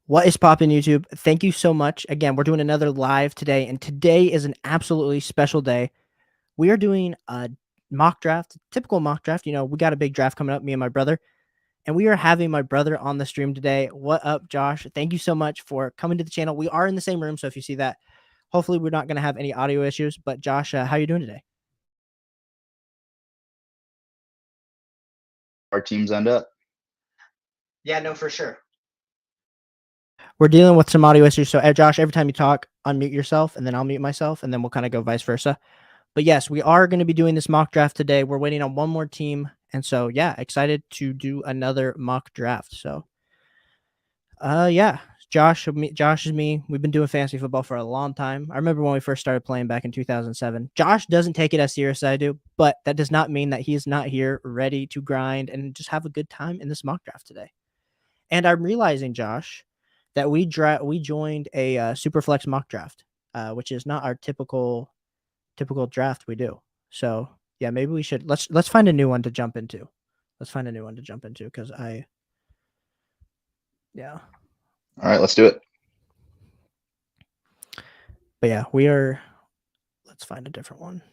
What is poppin' YouTube? Thank you so much. Again, we're doing another live today, and today is an absolutely special day. We are doing a mock draft, typical mock draft. You know, we got a big draft coming up, me and my brother, and we are having my brother on the stream today. What up, Josh? Thank you so much for coming to the channel. We are in the same room, so if you see that, hopefully we're not going to have any audio issues. But Josh, how you doing today? Our teams end up. Yeah, no, for sure. We're dealing with some audio issues. So, Josh, every time you talk, unmute yourself, and then I'll mute myself, and then we'll kind of go vice versa. But yes, we are going to be doing this mock draft today. We're waiting on one more team. And so, yeah, excited to do another mock draft. So, yeah, Josh is me. We've been doing fantasy football for a long time. I remember when we first started playing back in 2007. Josh doesn't take it as serious as I do, but that does not mean that he is not here ready to grind and just have a good time in this mock draft today. And I'm realizing, Josh, that we joined a Superflex mock draft, which is not our typical draft we do. So yeah, maybe we should let's find a new one to jump into. Because yeah. All right, let's do it. But yeah, let's find a different one.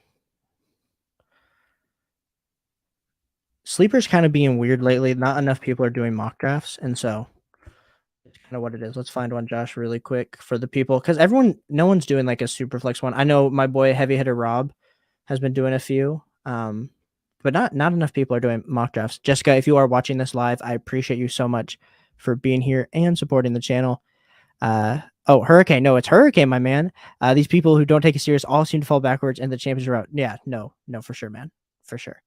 Sleeper's kind of being weird lately. Not enough people are doing mock drafts, and so it's kind of what it is. Let's find one, Josh, really quick for the people, because no one's doing like a super flex one. I know my boy Heavy Hitter Rob has been doing a few, but not enough people are doing mock drafts. Jessica, if you are watching this live, I appreciate you so much for being here and supporting the channel. Oh, Hurricane. No, it's Hurricane, my man. These people who don't take it serious all seem to fall backwards in the championship route. Yeah, no, for sure, man, for sure.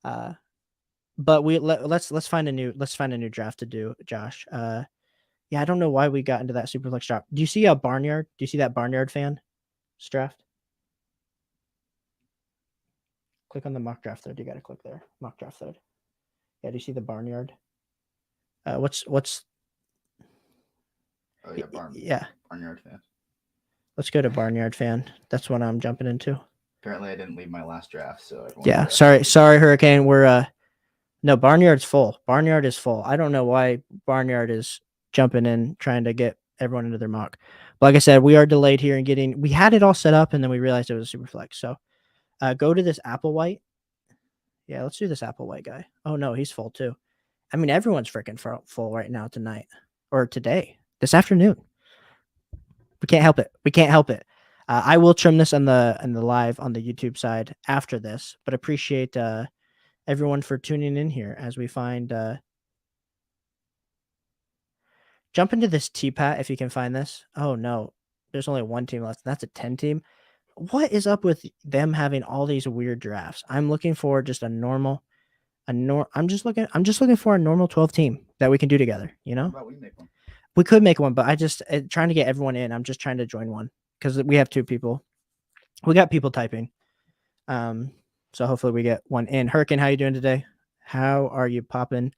But let's find a new draft to do, Josh. Yeah, I don't know why we got into that Superflex draft. Do you see a Barnyard? Do you see that Barnyard fan draft? Click on the mock draft thread. You got to click there. Mock draft thread. Yeah, do you see the Barnyard? What's? Oh yeah, Barnyard fan. Let's go to Barnyard fan. That's what I'm jumping into. Apparently, I didn't leave my last draft, so yeah. Sorry, Hurricane. We're no, Barnyard's full. Barnyard is full. I don't know why Barnyard is jumping in trying to get everyone into their mock. But like I said, we are delayed here in we had it all set up and then we realized it was a super flex. So go to this Applewhite. Yeah, let's do this Applewhite guy. Oh no, he's full too. I mean, everyone's freaking full right now tonight or today, this afternoon. We can't help it. I will trim this on the live on the YouTube side after this, but appreciate everyone for tuning in here as we find jump into this T-Pat if you can find this. Oh no, there's only one team left. That's a 10 team. What is up with them having all these weird drafts? I'm looking for just I'm just looking for a normal 12 team that we can do together, you know? How about we make one? We could make one, but I just trying to get everyone in. I'm just trying to join one because we have 2 people. We got people typing. So hopefully we get one in. Hurricane, how you doing today? How are you popping?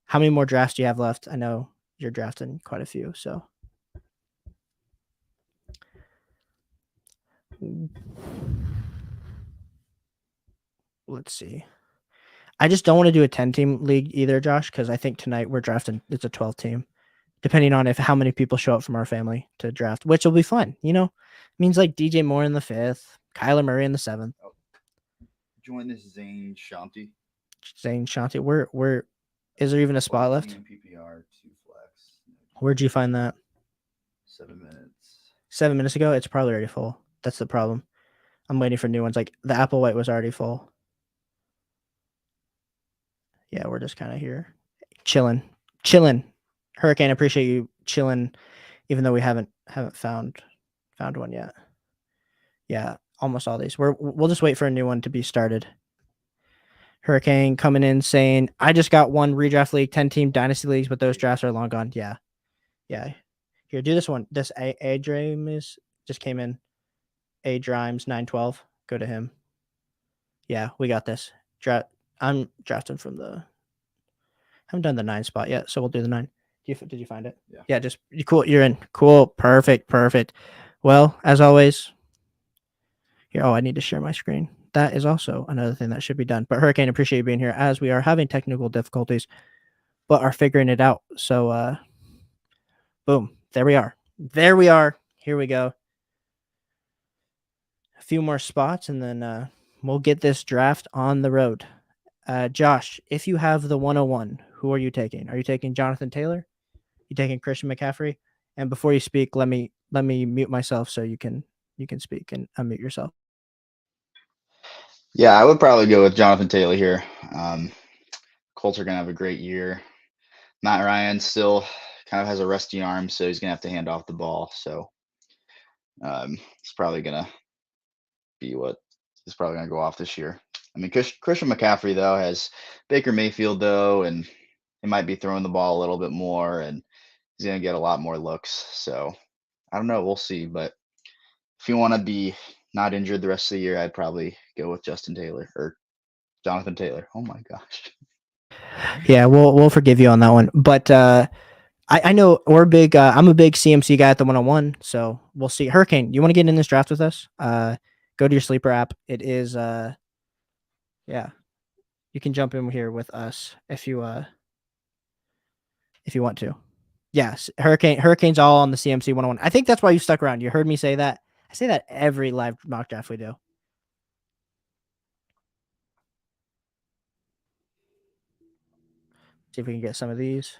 How many more drafts do you have left? I know you're drafting quite a few, so. Let's see. I just don't want to do a 10-team league either, Josh, because I think tonight we're drafting. It's a 12 team, depending on how many people show up from our family to draft, which will be fun. You know, it means like DJ Moore in the 5th, Kyler Murray in the 7th. Oh. Join this Zane Shanti. Where is there even a spot left? PPR 2 flex. Where'd you find that? 7 minutes. 7 minutes ago? It's probably already full. That's the problem. I'm waiting for new ones. Like the Applewhite was already full. Yeah, we're just kind of here chilling. Hurricane, appreciate you chilling, even though we haven't found one yet. Yeah, almost all these. We'll just wait for a new one to be started. Hurricane coming in saying, I just got one redraft league, 10-team dynasty leagues, but those drafts are long gone. Yeah. Here, do this one. This Adrimes just came in. Adrimes 912. Go to him. Yeah, we got this. I'm drafting from I haven't done the 9 spot yet, so we'll do the 9. Did you find it? Yeah, just cool. You're in. Cool. Perfect. Well, as always, here. Oh, I need to share my screen. That is also another thing that should be done. But Hurricane, appreciate you being here as we are having technical difficulties, but are figuring it out. So Boom. There we are. There we are. Here we go. A few more spots, and then we'll get this draft on the road. Josh, if you have the 101, who are you taking? Are you taking Jonathan Taylor? You taking Christian McCaffrey? And before you speak, let me mute myself so you can speak and unmute yourself. Yeah, I would probably go with Jonathan Taylor here. Colts are gonna have a great year. Matt Ryan still kind of has a rusty arm, so he's gonna have to hand off the ball. So it's probably gonna be what he's probably gonna go off this year. I mean, Christian McCaffrey though has Baker Mayfield though, and he might be throwing the ball a little bit more, and he's gonna get a lot more looks. So I don't know, we'll see. But if you want to be not injured the rest of the year, I'd probably go with Justin Taylor or Jonathan Taylor. Oh my gosh. Yeah, we'll forgive you on that one. But I know we're big. I'm a big CMC guy at the 101, so we'll see. Hurricane, you want to get in this draft with us? Go to your sleeper app. It is yeah, you can jump in here with us if you want to. Yes, Hurricane's all on the CMC 101. I think that's why you stuck around. You heard me say that. I say that every live mock draft we do. See if we can get some of these.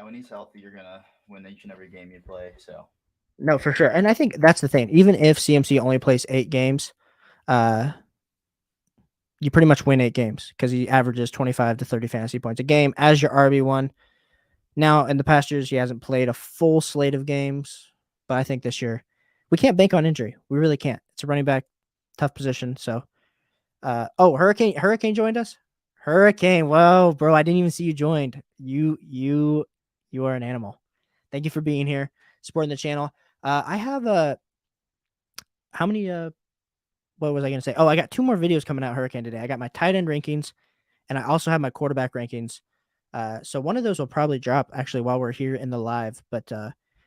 When he's healthy, you're gonna win each and every game you play. So No, for sure. And I think that's the thing. Even if CMC only plays 8 games, you pretty much win 8 games because he averages 25 to 30 fantasy points a game as your RB1. Now, in the past years, he hasn't played a full slate of games, but I think this year we can't bank on injury. We really can't. It's a running back, tough position. So, Hurricane joined us. Hurricane, whoa, bro! I didn't even see you joined. You are an animal. Thank you for being here, supporting the channel. I have how many? What was I going to say? Oh, I got 2 more videos coming out, Hurricane, today. I got my tight end rankings, and I also have my quarterback rankings. So one of those will probably drop actually while we're here in the live. But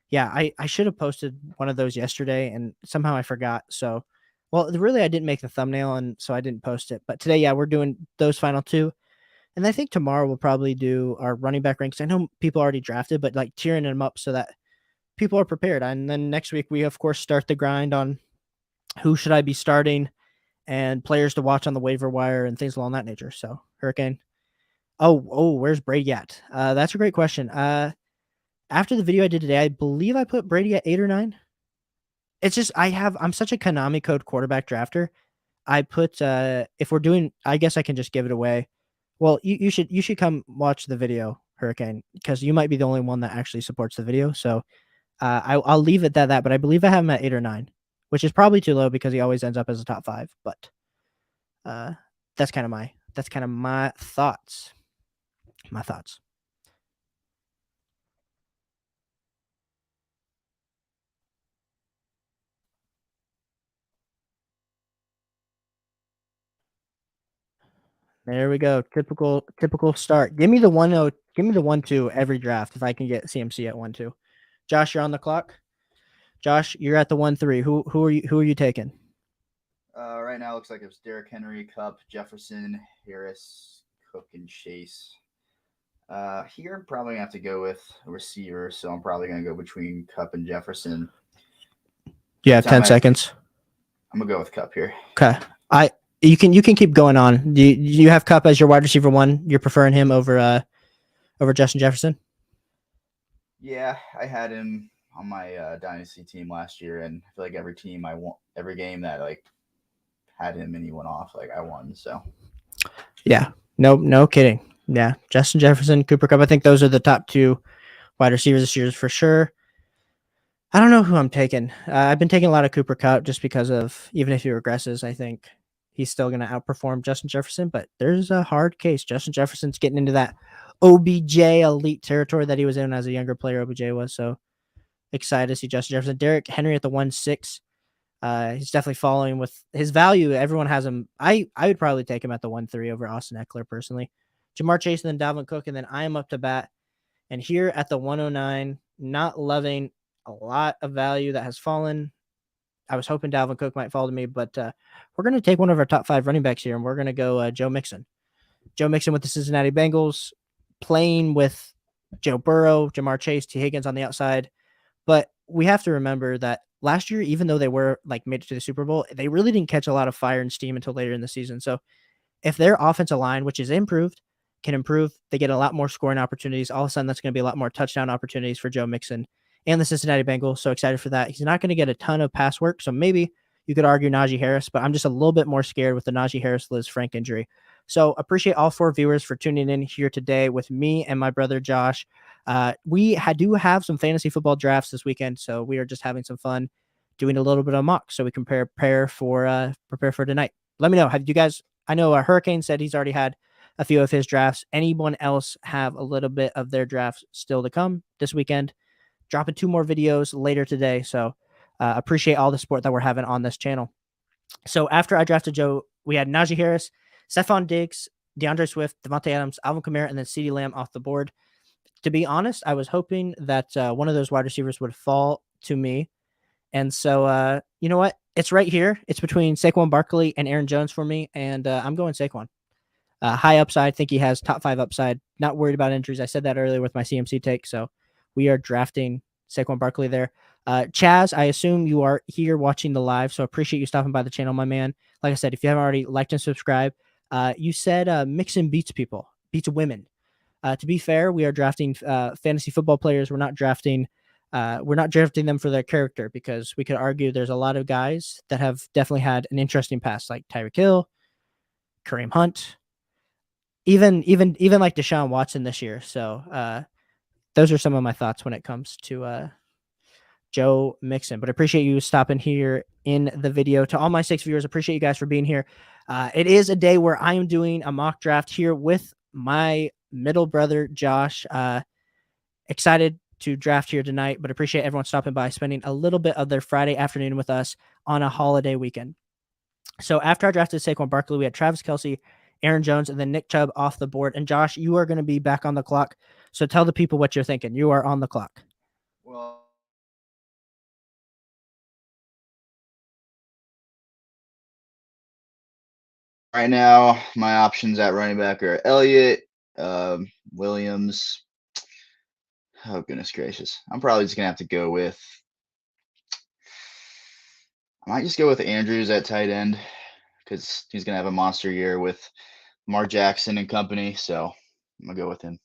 yeah, I should have posted one of those yesterday, and somehow I forgot. So, well, really, I didn't make the thumbnail, and so I didn't post it. But today, yeah, we're doing those final 2. And I think tomorrow we'll probably do our running back ranks. I know people already drafted, but like tearing them up so that people are prepared. And then next week, we, of course, start the grind on who should I be starting and players to watch on the waiver wire and things along that nature. So, Hurricane. Oh, where's Brady at? That's a great question. After the video I did today, I believe I put Brady at 8 or 9. It's just I'm such a Konami code quarterback drafter. I put if we're doing, I guess I can just give it away. Well, you should come watch the video, Hurricane, because you might be the only one that actually supports the video. So I'll leave it at that. But I believe I have him at 8 or 9, which is probably too low because he always ends up as a top 5. But that's kind of my thoughts. My thoughts. There we go. Typical start. Give me the 1-0. Give me the 1-2 every draft if I can get CMC at 1-2. Josh, you're on the clock. Josh, you're at the 1-3. Who are you taking? Right now, it looks like it's Derrick Henry, Kupp, Jefferson, Harris, Cook, and Chase. Here, I'm probably gonna have to go with a receiver, so I'm probably gonna go between Kupp and Jefferson. You have 10 seconds. I'm gonna go with Kupp here. Okay. You can keep going on. Do you have Kupp as your wide receiver 1? You're preferring him over Justin Jefferson? Yeah, I had him on my dynasty team last year, and I feel like every game that like had him and he went off, like I won. So yeah, no kidding. Yeah, Justin Jefferson, Cooper Kupp. I think those are the top 2 wide receivers this year for sure. I don't know who I'm taking. I've been taking a lot of Cooper Kupp just because of, even if he regresses, I think he's still going to outperform Justin Jefferson. But there's a hard case. Justin Jefferson's getting into that OBJ elite territory that he was in as a younger player. OBJ was. So excited to see Justin Jefferson. Derrick Henry at the 1-6. He's definitely following with his value. Everyone has him. I would probably take him at the 1-3 over Austin Eckler personally. Jamar Chase and then Dalvin Cook, and then I am up to bat. And here at the 109, not loving a lot of value that has fallen. I was hoping Dalvin Cook might fall to me, but we're going to take one of our top 5 running backs here, and we're going to go Joe Mixon. Joe Mixon with the Cincinnati Bengals, playing with Joe Burrow, Jamar Chase, T. Higgins on the outside. But we have to remember that last year, even though they were like made it to the Super Bowl, they really didn't catch a lot of fire and steam until later in the season. So if their offensive line, which is improved, can improve, they get a lot more scoring opportunities. All of a sudden, that's going to be a lot more touchdown opportunities for Joe Mixon and the Cincinnati Bengals. So excited for that. He's not going to get a ton of pass work. So maybe you could argue Najee Harris, but I'm just a little bit more scared with the Najee Harris Liz Frank injury. So appreciate all 4 viewers for tuning in here today with me and my brother Josh. We do have some fantasy football drafts this weekend, so we are just having some fun doing a little bit of mock so we can prepare for tonight. Let me know. Have you guys? I know Hurricane said he's already had a few of his drafts. Anyone else have a little bit of their drafts still to come this weekend? Dropping 2 more videos later today. So appreciate all the support that we're having on this channel. So after I drafted Joe, we had Najee Harris, Stephon Diggs, DeAndre Swift, Devontae Adams, Alvin Kamara, and then CeeDee Lamb off the board. To be honest, I was hoping that one of those wide receivers would fall to me. And so, you know what? It's right here. It's between Saquon Barkley and Aaron Jones for me, and I'm going Saquon. High upside. Think he has top 5 upside. Not worried about injuries. I said that earlier with my CMC take. So we are drafting Saquon Barkley there. Chaz, I assume you are here watching the live, so appreciate you stopping by the channel, my man. Like I said, if you haven't already liked and subscribed, you said Mixon beats people, beats women. To be fair, we are drafting fantasy football players. We're not drafting them for their character, because we could argue there's a lot of guys that have definitely had an interesting past, like Tyreek Hill, Kareem Hunt, even like Deshaun Watson this year. So those are some of my thoughts when it comes to Joe Mixon. But I appreciate you stopping here in the video. To all my 6 viewers, appreciate you guys for being here. It is a day where I am doing a mock draft here with my middle brother Josh. Excited to draft here tonight, but appreciate everyone stopping by, spending a little bit of their Friday afternoon with us on a holiday weekend. So after I drafted Saquon Barkley, we had Travis Kelce, Aaron Jones, and then Nick Chubb off the board. And Josh, you are going to be back on the clock. So tell the people what you're thinking. You are on the clock. Well, right now, my options at running back are Elliott, Williams. Oh, goodness gracious. I'm probably just going to have to go with – I might just go with Andrews at tight end, because he's going to have a monster year with Lamar Jackson and company. So I'm going to go with him.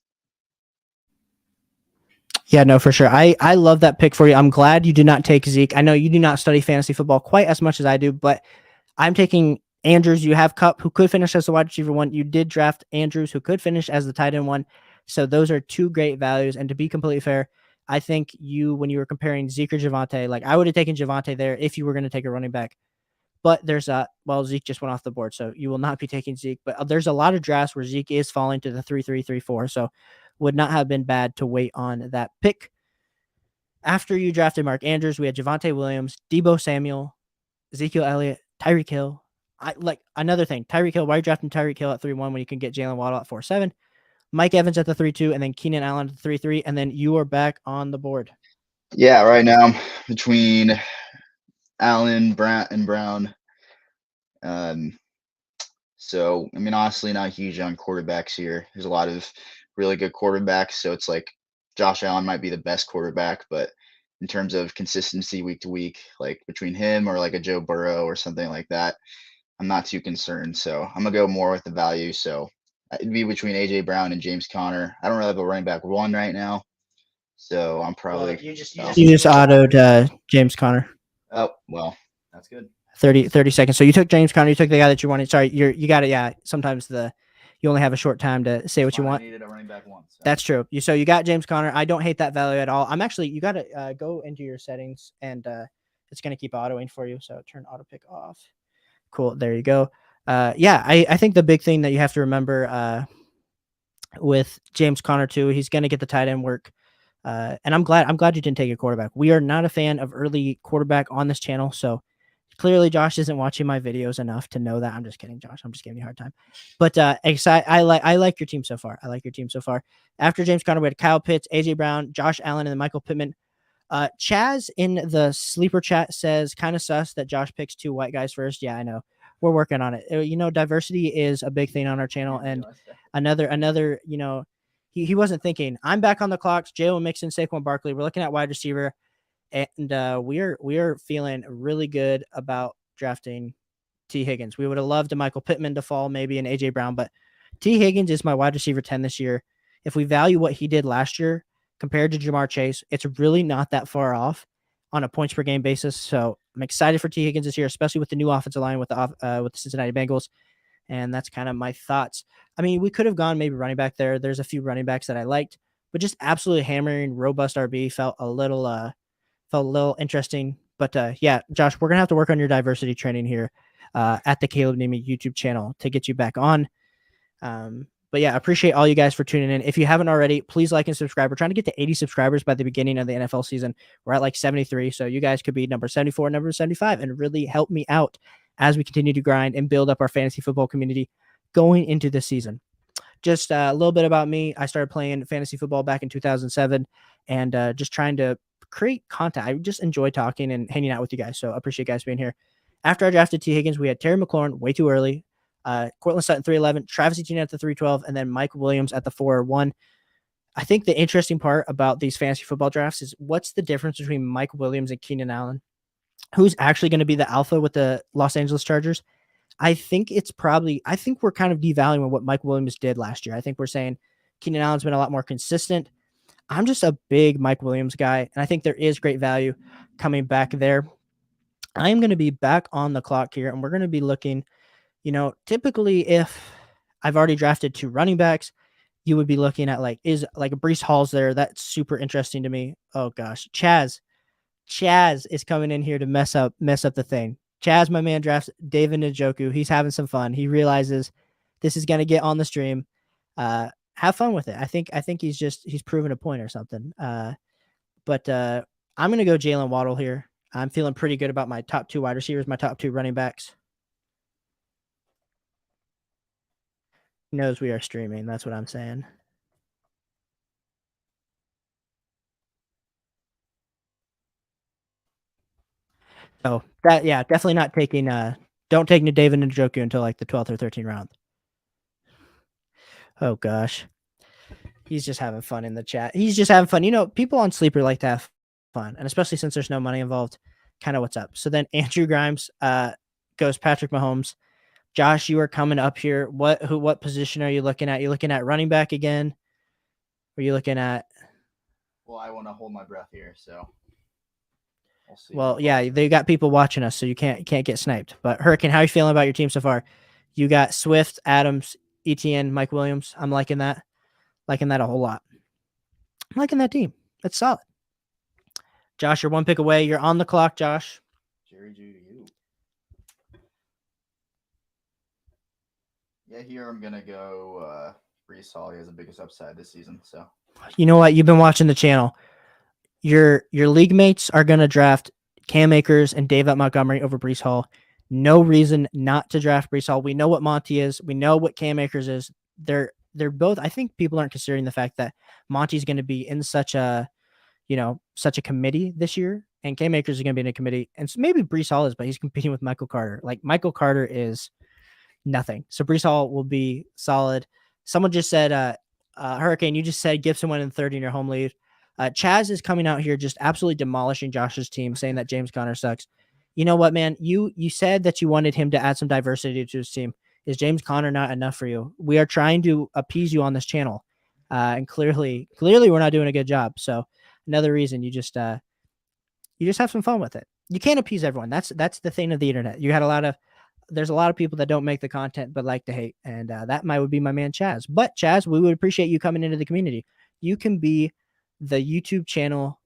Yeah, no, for sure. I love that pick for you. I'm glad you did not take Zeke. I know you do not study fantasy football quite as much as I do, but I'm taking Andrews. You have Kupp, who could finish as the wide receiver 1. You did draft Andrews, who could finish as the tight end 1. So those are 2 great values. And to be completely fair, I think when you were comparing Zeke or Javonte, like I would have taken Javonte there if you were going to take a running back. But there's Zeke just went off the board, so you will not be taking Zeke. But there's a lot of drafts where Zeke is falling to the 3-3, 3-4. So would not have been bad to wait on that pick. After you drafted Mark Andrews, we had Javonte Williams, Deebo Samuel, Ezekiel Elliott, Tyreek Hill. Another thing, Tyreek Hill. Why are you drafting Tyreek Hill at 3-1 when you can get Jalen Waddle at 4-7? Mike Evans at the 3-2, and then Keenan Allen at the 3-3, and then you are back on the board. Yeah, right now I'm between Allen, and Brown. So, I mean, honestly, not huge on quarterbacks here. There's a lot of really good quarterbacks. So it's like Josh Allen might be the best quarterback, but in terms of consistency week to week, like between him or like a Joe Burrow or something like that, I'm not too concerned. So I'm going to go more with the value. So it'd be between A.J. Brown and James Conner. I don't really have a running back 1 right now. So I'm probably you just autoed James Conner. Oh, well, that's good. 30 seconds. So you took James Conner. You took the guy that you wanted. Sorry, you got it. Yeah, sometimes you only have a short time to say what you want. I needed a running back 1. So. That's true. You got James Conner. I don't hate that value at all. I'm actually, you got to go into your settings, and it's going to keep autoing for you. So turn auto pick off. Cool. There you go. Yeah, I think the big thing that you have to remember with James Conner too, he's going to get the tight end work. And I'm glad you didn't take a quarterback. We are not a fan of early quarterback on this channel. So clearly Josh isn't watching my videos enough to know that. I'm just kidding, Josh. I'm just giving you a hard time. But I like your team so far. After James Conner, we had Kyle Pitts, AJ Brown, Josh Allen, and then Michael Pittman. Chaz in the sleeper chat says kind of sus that Josh picks 2 white guys first. Yeah, I know. We're working on it. Diversity is a big thing on our channel. And another, he wasn't thinking, I'm back on the clocks. Jalen Mixon, Saquon Barkley. We're looking at wide receiver, and we are feeling really good about drafting T. Higgins. We would have loved a Michael Pittman to fall, maybe an AJ Brown, but T. Higgins is my wide receiver 10 this year. If we value what he did last year compared to Jamar Chase, it's really not that far off on a points per game basis. So I'm excited for T. Higgins this year, especially with the new offensive line with the Cincinnati Bengals. And that's kind of my thoughts. I mean, we could have gone maybe running back there. There's a few running backs that I liked, but just absolutely hammering robust RB felt a little interesting. But yeah, Josh, we're gonna have to work on your diversity training here at the Caleb Nemi YouTube channel to get you back on. But yeah, appreciate all you guys for tuning in. If you haven't already, please like and subscribe. We're trying to get to 80 subscribers by the beginning of the NFL season. We're at like 73. So you guys could be number 74, number 75, and really help me out as we continue to grind and build up our fantasy football community going into this season. Just a little bit about me. I started playing fantasy football back in 2007 and just trying to create content. I just enjoy talking and hanging out with you guys. So I appreciate you guys being here. After I drafted T. Higgins, we had Terry McLaurin way too early. Cortland Sutton 311, Travis Etienne at the 312, and then Mike Williams at the 401. I think the interesting part about these fantasy football drafts is what's the difference between Mike Williams and Keenan Allen? Who's actually going to be the alpha with the Los Angeles Chargers? I think we're kind of devaluing what Mike Williams did last year. I think we're saying Keenan Allen's been a lot more consistent. I'm just a big Mike Williams guy, and I think there is great value coming back there. I'm going to be back on the clock here, and we're going to be looking, typically if I've already drafted 2 running backs, you would be looking at is a Breece Hall's there. That's super interesting to me. Oh gosh. Chaz is coming in here to mess up the thing. Chaz, my man, drafts David Njoku. He's having some fun. He realizes this is going to get on the stream. Have fun with it. I think he's proven a point or something. But I'm going to go Jalen Waddle here. I'm feeling pretty good about my top 2 wide receivers, my top 2 running backs. He knows we are streaming. That's what I'm saying. So that, yeah, definitely not taking, don't take David Njoku until like the 12th or 13th round. Oh gosh. He's just having fun in the chat. He's just having fun. People on Sleeper like to have fun, and especially since there's no money involved, kind of what's up. So then Andrew Grimes goes Patrick Mahomes. Josh, you are coming up here. What position are you looking at? You looking at running back again? Or are you looking at? Well, I want to hold my breath here, so we'll see. Well, yeah, they got people watching us, so you can't get sniped. But Hurricane, how are you feeling about your team so far? You got Swift, Adams, Etienne, Mike Williams. I'm liking that. Liking that a whole lot. I'm liking that team. That's solid. Josh, you're 1 pick away. You're on the clock, Josh. Jerry Jew to you. Yeah, here I'm going to go Breece Hall. He has the biggest upside this season. So, you know what? You've been watching the channel. Your league mates are going to draft Cam Akers and David Montgomery over Breece Hall. No reason not to draft Breece Hall. We know what Monty is. We know what Cam Akers is. They're both. I think people aren't considering the fact that Monty's going to be in such a committee this year, and Cam Akers is going to be in a committee, and so maybe Breece Hall is, but he's competing with Michael Carter. Like Michael Carter is nothing. So Breece Hall will be solid. Someone just said, Hurricane, you just said Gibson went in 30 in your home league. Chaz is coming out here just absolutely demolishing Josh's team, saying that James Conner sucks. You know what, man? You said that you wanted him to add some diversity to his team. Is James Conner not enough for you? We are trying to appease you on this channel, and clearly we're not doing a good job. So another reason you just have some fun with it. You can't appease everyone. That's the thing of the internet. There's a lot of people that don't make the content but like to hate, and that would be my man Chaz. But Chaz, we would appreciate you coming into the community. You can be the YouTube channel.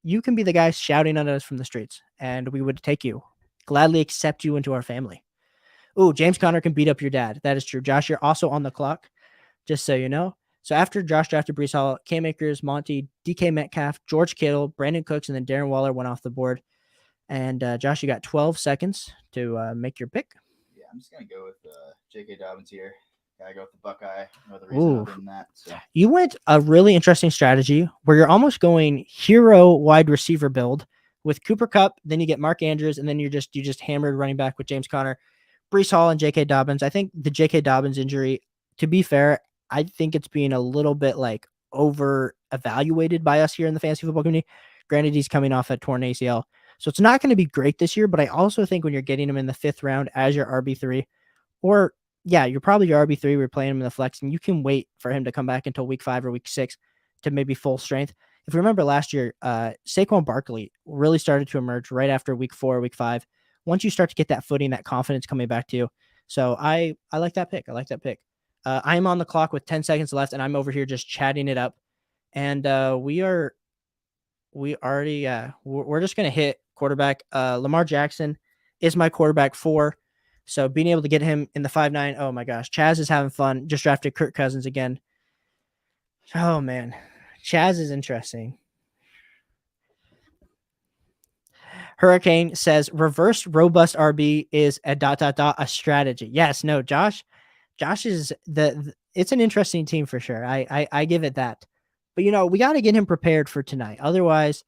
You can be the guy shouting at us from the streets, and we would gladly accept you into our family. Oh, James Conner can beat up your dad. That is true. Josh, you're also on the clock, just so you know. So after Josh drafted Breece Hall, Cam Akers, Monty, DK Metcalf, George Kittle, Brandon Cooks, and then Darren Waller went off the board. And Josh, you got 12 seconds to make your pick. Yeah, I'm just going to go with J.K. Dobbins here. Gotta go with the Buckeye. No other reason other than that. So. You went a really interesting strategy where you're almost going hero wide receiver build with Cooper Kupp, then you get Mark Andrews, and then you just hammered running back with James Conner, Breece Hall, and J.K. Dobbins. I think the J.K. Dobbins injury, to be fair, I think it's being a little bit like over evaluated by us here in the fantasy football community. Granted, he's coming off a torn ACL. So it's not going to be great this year, but I also think when you're getting him in the 5th round as your RB3, or yeah, you're probably your RB3, we're playing him in the flex, and you can wait for him to come back until week 5 or week 6 to maybe full strength. If you remember last year, Saquon Barkley really started to emerge right after week 4, week 5. Once you start to get that footing, that confidence coming back to you. So I like that pick. I like that pick. I am on the clock with 10 seconds left, and I'm over here just chatting it up. And we're just gonna hit quarterback. Lamar Jackson is my quarterback 4. So being able to get him in the 5-9, oh my gosh, Chaz is having fun. Just drafted Kirk Cousins again. Oh man, Chaz is interesting. Hurricane says reverse robust RB is a ... a strategy. Yes, no, Josh is it's an interesting team for sure. I give it that. But we got to get him prepared for tonight. Otherwise,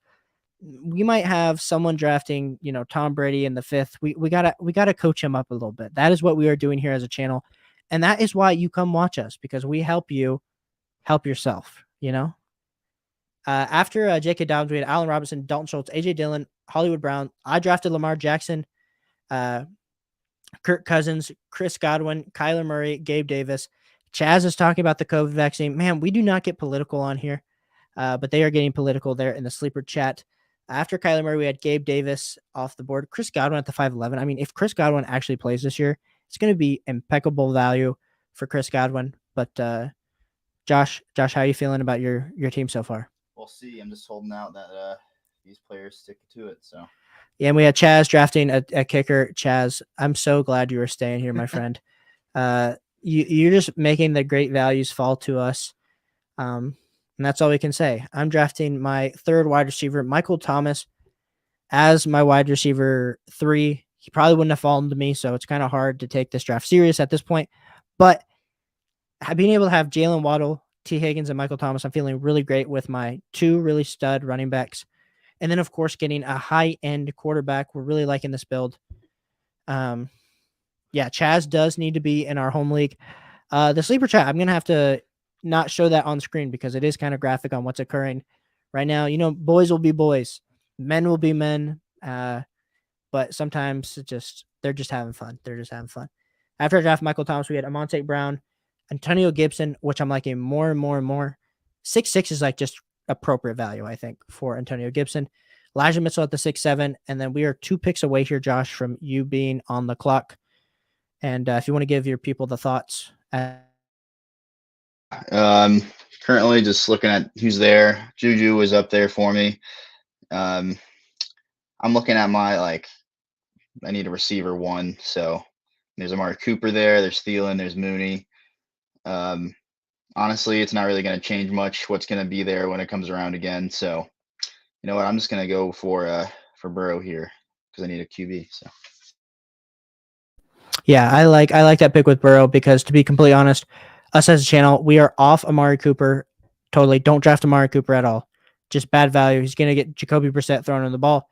we might have someone drafting, Tom Brady in the 5th. We gotta coach him up a little bit. That is what we are doing here as a channel. And that is why you come watch us, because we help you help yourself, After J.K. Dobbins, we had Allen Robinson, Dalton Schultz, A.J. Dillon, Hollywood Brown. I drafted Lamar Jackson, Kirk Cousins, Chris Godwin, Kyler Murray, Gabe Davis. Chaz is talking about the COVID vaccine. Man, we do not get political on here, but they are getting political there in the sleeper chat. After Kyler Murray, we had Gabe Davis off the board. Chris Godwin at the 5'11". I mean, if Chris Godwin actually plays this year, it's going to be impeccable value for Chris Godwin. But Josh, how are you feeling about your team so far? We'll see. I'm just holding out that these players stick to it. So yeah, and we had Chaz drafting a kicker. Chaz, I'm so glad you were staying here, my friend. You're just making the great values fall to us. And that's all we can say. I'm drafting my 3rd wide receiver, Michael Thomas, as my wide receiver 3. He probably wouldn't have fallen to me, so it's kind of hard to take this draft serious at this point. But being able to have Jalen Waddle, T. Higgins, and Michael Thomas, I'm feeling really great with my 2 really stud running backs. And then, of course, getting a high-end quarterback. We're really liking this build. Yeah, Chaz does need to be in our home league. The sleeper chat, I'm going to have to not show that on screen because it is kind of graphic on what's occurring right now. Boys will be boys. Men will be men. But sometimes they're just having fun. They're just having fun. After I draft Michael Thomas, we had Amonte Brown, Antonio Gibson, which I'm liking more and more and more. 6'6" is like just appropriate value, I think, for Antonio Gibson. Elijah Mitchell at the 6'7", and then we are 2 picks away here, Josh, from you being on the clock. And if you want to give your people the thoughts. Currently just looking at who's there. Juju was up there for me. I'm looking at I need a receiver 1. So there's Amari Cooper there. There's Thielen. There's Mooney. Honestly, it's not really going to change much what's going to be there when it comes around again. So you know what? I'm just going to go for Burrow here because I need a QB. So. Yeah, I like that pick with Burrow because, to be completely honest, us as a channel, we are off Amari Cooper. Totally. Don't draft Amari Cooper at all. Just bad value. He's going to get Jacoby Brissett thrown on the ball.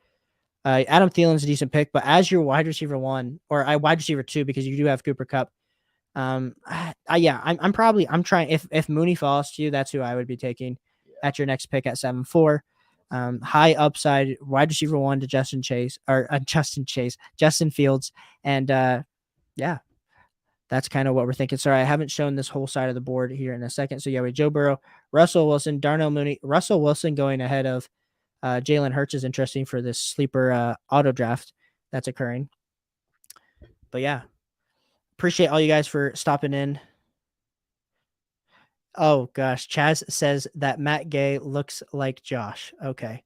Adam Thielen's a decent pick, but as your wide receiver 1 or wide receiver 2, because you do have Cooper Kupp. I'm trying. If Mooney falls to you, that's who I would be taking at your next pick at 7-4. High upside wide receiver 1 to Justin Fields. And yeah, that's kind of what we're thinking. Sorry, I haven't shown this whole side of the board here in a second. So yeah, we have Joe Burrow, Russell Wilson, Darnell Mooney, Russell Wilson going ahead of Jalen Hurts is interesting for this sleeper auto draft that's occurring. But yeah, appreciate all you guys for stopping in. Oh gosh, Chaz says that Matt Gay looks like Josh. Okay,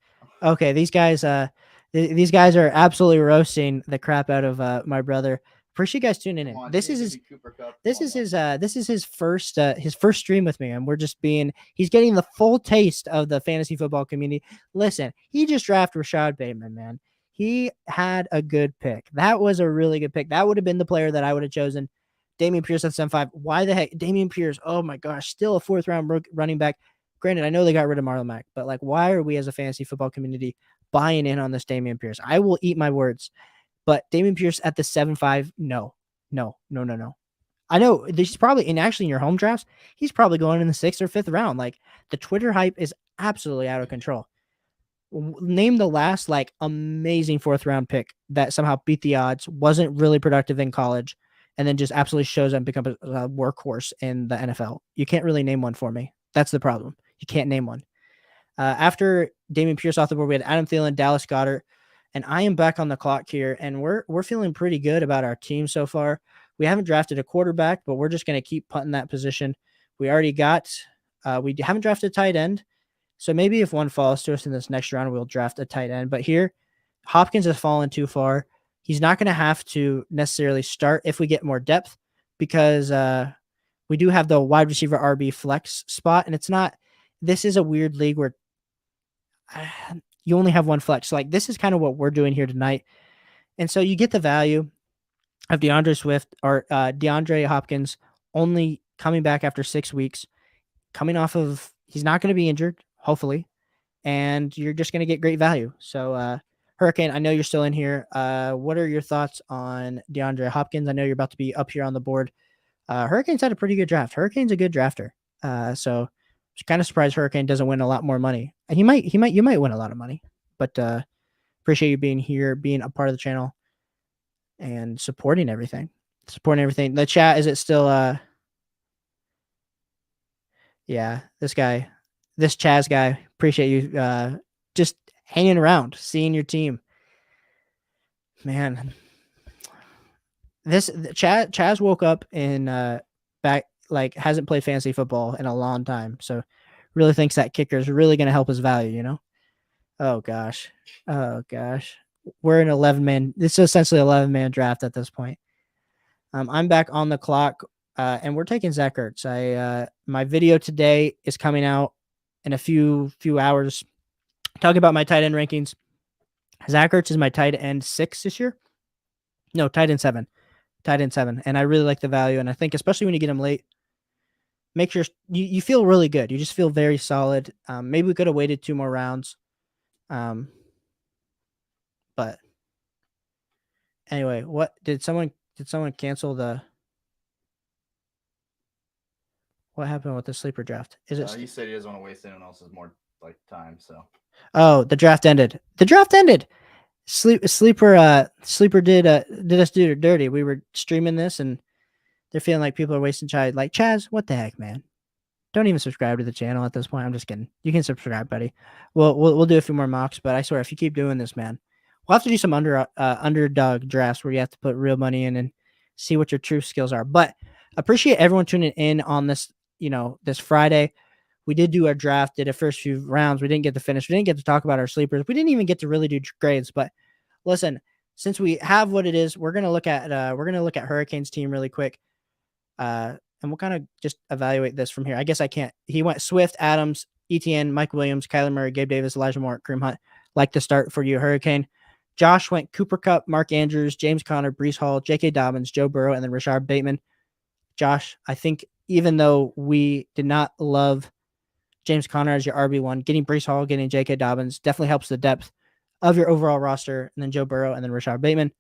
these guys are absolutely roasting the crap out of my brother. Appreciate you guys tuning in. This is his first stream with me, and he's getting the full taste of the fantasy football community. Listen, he just drafted Rashad Bateman, man. He had a good pick. That was a really good pick. That would have been the player that I would have chosen. Damien Pearson at 7-5. Why the heck? Damien Pierce, oh my gosh, still a 4th round running back. Granted, I know they got rid of Marlon Mack, but why are we as a fantasy football community buying in on this Damien Pierce? I will eat my words. But Damien Pierce at the 7-5, no. I know he's probably, and actually in your home drafts, he's probably going in the 6th or 5th round. Like, the Twitter hype is absolutely out of control. Name the last like amazing 4th round pick that somehow beat the odds, wasn't really productive in college, and then just absolutely shows up and becomes a workhorse in the NFL. You can't really name one for me. That's the problem. You can't name one. After Damien Pearson off the board, we had Adam Thielen, Dallas Goddard, and I am back on the clock here, and we're feeling pretty good about our team so far. We haven't drafted a quarterback, but we're just going to keep punting that position. We already got, we haven't drafted a tight end, so maybe if one falls to us in this next round, we'll draft a tight end. But here, Hopkins has fallen too far. He's not going to have to necessarily start if we get more depth, because we do have the wide receiver RB flex spot, and it's not. This is a weird league where you only have one flex. So like, this is kind of what we're doing here tonight. And so you get the value of DeAndre Hopkins only coming back after 6 weeks, coming off of, he's not going to be injured, hopefully, and you're just going to get great value. So Hurricane, I know you're still in here. What are your thoughts on DeAndre Hopkins? I know you're about to be up here on the board. Hurricane's had a pretty good draft. Hurricane's a good drafter. So kind of surprised Hurricane doesn't win a lot more money. And you might win a lot of money, but appreciate you being here, being a part of the channel, and supporting everything. The chat, is it still yeah, this Chaz guy, appreciate you just hanging around, seeing your team. Man, Chaz woke up in back, like, hasn't played fantasy football in a long time, so really thinks that kicker is really going to help his value, you know? Oh gosh. We're an 11-man. This is essentially 11-man draft at this point. I'm back on the clock, and we're taking Zach Ertz. My video today is coming out in a few hours, talking about my tight end rankings. Zach Ertz is my tight end 6 this year. No, tight end 7. And I really like the value, and I think especially when you get him late, make sure you feel really good. You just feel very solid. Maybe we could have waited 2 more rounds. But anyway, what did someone cancel the? What happened with the sleeper draft? Is it? He said he doesn't want to waste anyone else's more like time. So. Oh, the draft ended. Sleeper did us dirty. We were streaming this, and they're feeling like people are wasting time. Like, Chaz, what the heck, man? Don't even subscribe to the channel at this point. I'm just kidding. You can subscribe, buddy. We'll do a few more mocks, but I swear, if you keep doing this, man, we'll have to do some underdog drafts where you have to put real money in and see what your true skills are. But appreciate everyone tuning in on this, this Friday. We did do our draft, did the first few rounds. We didn't get to finish. We didn't get to talk about our sleepers. We didn't even get to really do grades. But listen, since we have what it is, we're gonna look at Hurricanes team really quick. And we'll kind of just evaluate this from here. I guess I can't. He went Swift, Adams, ETN, Mike Williams, Kyler Murray, Gabe Davis, Elijah Moore, Kareem Hunt. Like to start for you, Hurricane. Josh went Cooper Kupp, Mark Andrews, James Conner, Breece Hall, J.K. Dobbins, Joe Burrow, and then Rashard Bateman. Josh, I think even though we did not love James Conner as your RB1, getting Breece Hall, getting J.K. Dobbins definitely helps the depth of your overall roster, and then Joe Burrow, and then Rashard Bateman.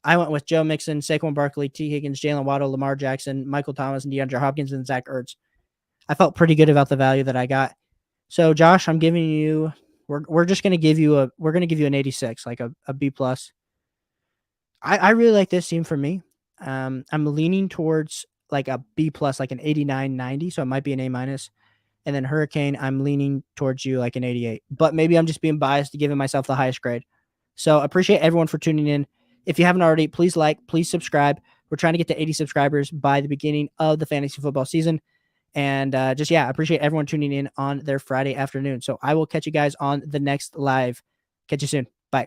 I went with Joe Mixon, Saquon Barkley, T. Higgins, Jalen Waddle, Lamar Jackson, Michael Thomas, and DeAndre Hopkins, and Zach Ertz. I felt pretty good about the value that I got. So, Josh, I'm giving you. We're just going to give you an 86, like a B plus. I really like this team for me. I'm leaning towards like a B plus, like an 89, 90. So it might be an A minus. And then Hurricane, I'm leaning towards you like an 88. But maybe I'm just being biased to giving myself the highest grade. So appreciate everyone for tuning in. If you haven't already, please please subscribe. We're trying to get to 80 subscribers by the beginning of the fantasy football season. And appreciate everyone tuning in on their Friday afternoon. So I will catch you guys on the next live. Catch you soon.